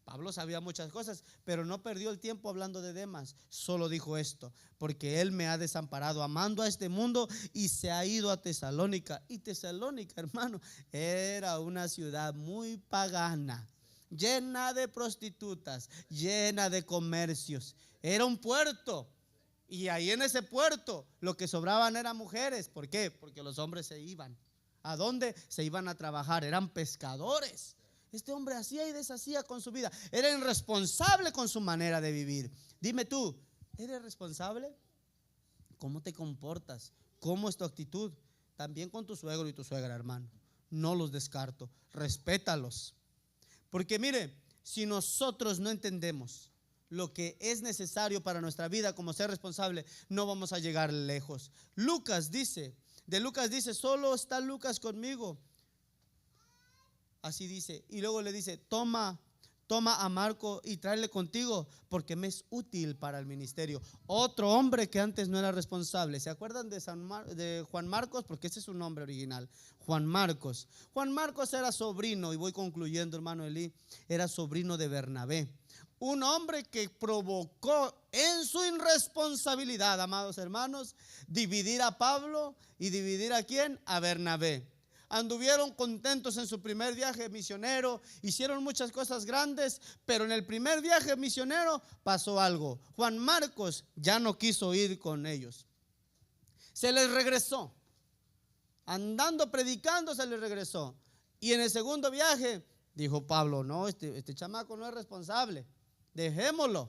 Pablo sabía muchas cosas, pero no perdió el tiempo hablando de Demas. Solo dijo esto: porque él me ha desamparado amando a este mundo y se ha ido a Tesalónica. Y Tesalónica, hermano, era una ciudad muy pagana, llena de prostitutas, llena de comercios. Era un puerto, y ahí en ese puerto lo que sobraban eran mujeres. ¿Por qué? Porque los hombres se iban. ¿A dónde? Se iban a trabajar, eran pescadores. Este hombre hacía y deshacía con su vida. Era irresponsable con su manera de vivir. Dime tú, ¿eres responsable? ¿Cómo te comportas? ¿Cómo es tu actitud? También con tu suegro y tu suegra, hermano. No los descarto, respétalos. Porque mire, si nosotros no entendemos lo que es necesario para nuestra vida como ser responsable, no vamos a llegar lejos. De Lucas dice, solo está Lucas conmigo. Así dice, y luego le dice: toma a Marco y tráele contigo, porque me es útil para el ministerio. Otro hombre que antes no era responsable. ¿Se acuerdan de Juan Marcos? Porque ese es su nombre original, Juan Marcos. Juan Marcos era sobrino, y voy concluyendo, hermano Eli, era sobrino de Bernabé. Un hombre que provocó en su irresponsabilidad, amados hermanos, dividir a Pablo y dividir ¿a quién? A Bernabé. Anduvieron contentos en su primer viaje misionero, hicieron muchas cosas grandes, pero en el primer viaje misionero pasó algo. Juan Marcos ya no quiso ir con ellos. Se les regresó. Andando predicando se les regresó. Y en el segundo viaje dijo Pablo: no, este chamaco no es responsable. Dejémoslo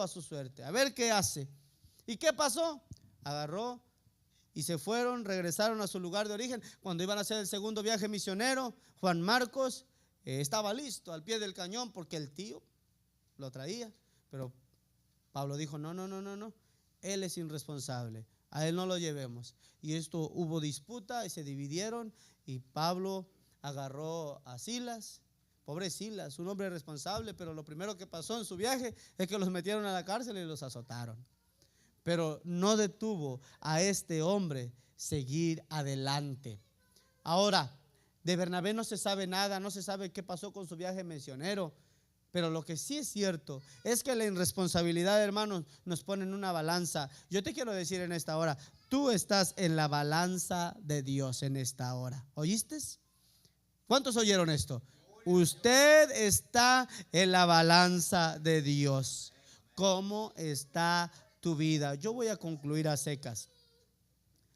a su suerte, a ver qué hace. ¿Y qué pasó? Agarró y se fueron, regresaron a su lugar de origen. Cuando iban a hacer el segundo viaje misionero, Juan Marcos estaba listo al pie del cañón, porque el tío lo traía. Pero Pablo dijo: no, él es irresponsable, a él no lo llevemos. Y esto, hubo disputa y se dividieron, y Pablo agarró a Silas. Pobre Silas, un hombre responsable, pero lo primero que pasó en su viaje es que los metieron a la cárcel y los azotaron. Pero no detuvo a este hombre seguir adelante. Ahora, de Bernabé no se sabe nada, no se sabe qué pasó con su viaje misionero. Pero lo que sí es cierto es que la irresponsabilidad, hermanos, nos pone en una balanza. Yo te quiero decir en esta hora: tú estás en la balanza de Dios en esta hora. ¿Oíste? ¿Cuántos oyeron esto? Usted está en la balanza de Dios. ¿Cómo está tu vida? Yo voy a concluir a secas.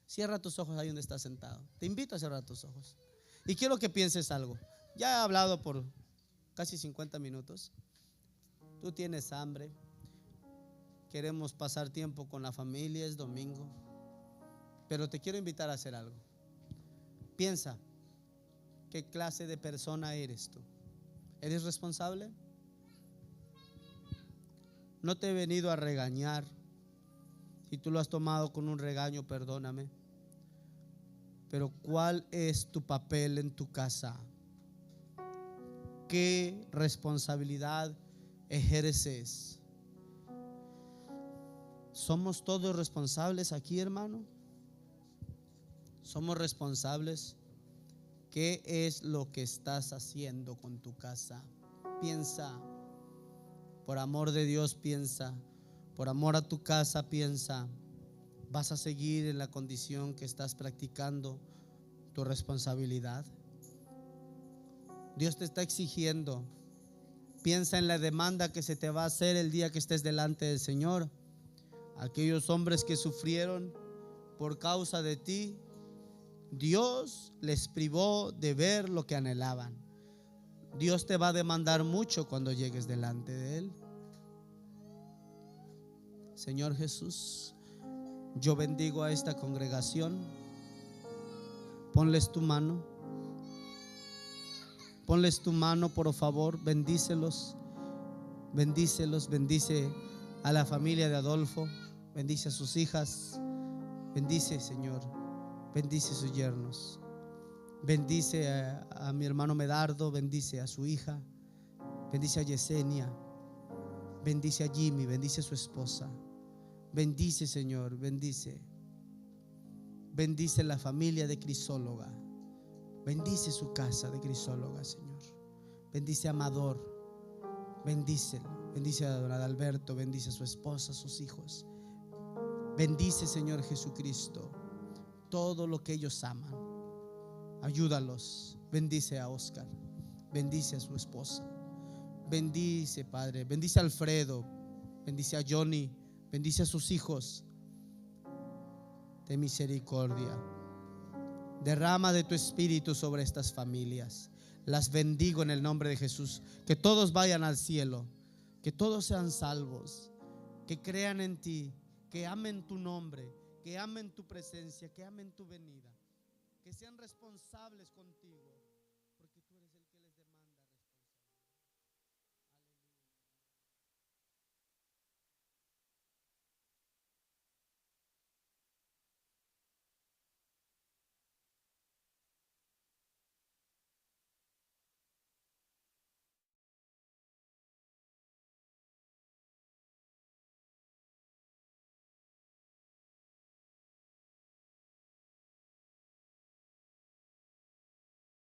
Cierra tus ojos ahí donde estás sentado. Te invito a cerrar tus ojos. Y quiero que pienses algo. Ya he hablado por casi 50 minutos. Tú tienes hambre. Queremos pasar tiempo con la familia, es domingo. Pero te quiero invitar a hacer algo. Piensa, ¿qué clase de persona eres tú? ¿Eres responsable? No te he venido a regañar. Si tú lo has tomado con un regaño, perdóname. Pero ¿cuál es tu papel en tu casa? ¿Qué responsabilidad ejerces? ¿Somos todos responsables aquí, hermano? ¿Somos responsables? ¿Qué es lo que estás haciendo con tu casa? Piensa, por amor de Dios, piensa, por amor a tu casa, piensa. ¿Vas a seguir en la condición que estás practicando tu responsabilidad? Dios te está exigiendo. Piensa en la demanda que se te va a hacer el día que estés delante del Señor. Aquellos hombres que sufrieron por causa de ti, Dios les privó de ver lo que anhelaban. Dios te va a demandar mucho cuando llegues delante de Él. Señor Jesús, yo bendigo a esta congregación. Ponles tu mano. Ponles tu mano, por favor. Bendícelos. Bendícelos. Bendice a la familia de Adolfo. Bendice a sus hijas. Bendice, Señor. Bendice a sus yernos. Bendice a mi hermano Medardo. Bendice a su hija. Bendice a Yesenia. Bendice a Jimmy. Bendice a su esposa. Bendice, Señor. Bendice. Bendice la familia de Crisóloga. Bendice su casa de Crisóloga, Señor. Bendice a Amador. Bendícelo. Bendice a don Adalberto. Bendice a su esposa, a sus hijos. Bendice, Señor Jesucristo, todo lo que ellos aman. Ayúdalos. Bendice a Oscar. Bendice a su esposa. Bendice, Padre. Bendice a Alfredo. Bendice a Johnny. Bendice a sus hijos. De misericordia. Derrama de tu espíritu sobre estas familias. Las bendigo en el nombre de Jesús. Que todos vayan al cielo. Que todos sean salvos. Que crean en ti. Que amen tu nombre. Que amen tu presencia. Que amen tu venida. Que sean responsables contigo.